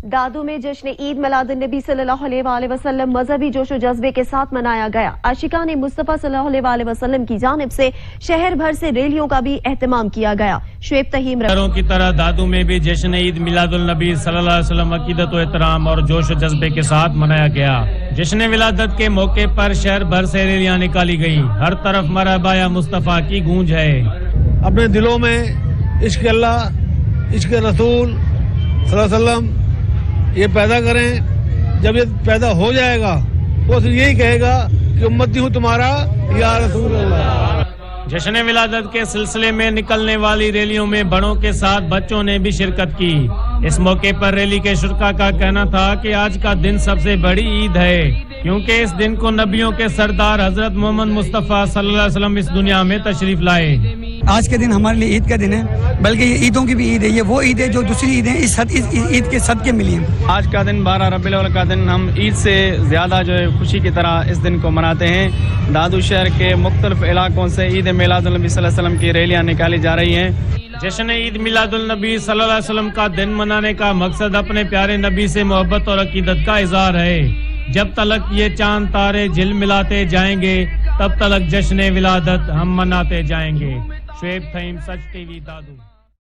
دادو میں جشن عید میلاد النبی صلی اللہ علیہ وآلہ وسلم مذہبی جوش و جذبے کے ساتھ منایا گیا۔ عاشقان مصطفیٰ صلی اللہ علیہ وآلہ وسلم کی جانب سے شہر بھر سے ریلیوں کا بھی اہتمام کیا گیا۔ شعیب تہیم کی طرح دادو میں بھی جشن عید میلاد النبی صلی اللہ علیہ وسلم عقیدت و احترام اور جوش و جذبے کے ساتھ منایا گیا۔ جشن ولادت کے موقع پر شہر بھر سے ریلیاں نکالی گئی۔ ہر طرف مرحبا یا مصطفیٰ کی گونج ہے۔ اپنے دلوں میں عشق اللہ، عشق رسول صلی اللہ علیہ وسلم یہ پیدا کریں۔ جب یہ پیدا ہو جائے گا وہ صرف یہی کہے گا کہ امتی ہوں تمہارا یا رسول اللہ۔ جشن ولادت کے سلسلے میں نکلنے والی ریلیوں میں بڑوں کے ساتھ بچوں نے بھی شرکت کی۔ اس موقع پر ریلی کے شرکاء کا کہنا تھا کہ آج کا دن سب سے بڑی عید ہے، کیونکہ اس دن کو نبیوں کے سردار حضرت محمد مصطفیٰ صلی اللہ علیہ وسلم اس دنیا میں تشریف لائے۔ آج کے دن ہمارے لیے عید کا دن ہے، بلکہ یہ عیدوں کی بھی عید ہے۔ یہ وہ عید ہے جو دوسری عیدیں اس عید کے صدقے ملی ہیں۔ آج کا دن 12 ربیع الاول کا دن ہم عید سے زیادہ جو ہے خوشی کی طرح اس دن کو مناتے ہیں۔ دادو شہر کے مختلف علاقوں سے عید میلاد النبی صلی اللہ علیہ وسلم کی ریلیاں نکالی جا رہی ہیں۔ جشن عید میلاد النبی صلی اللہ علیہ وسلم کا دن منانے کا مقصد اپنے پیارے نبی سے محبت اور عقیدت کا اظہار ہے۔ جب تلک یہ چاند تارے جھل ملاتے جائیں گے تب تلک جشن ولادت ہم مناتے جائیں گے۔ شعیب تہیم، سچ ٹی وی، دادو۔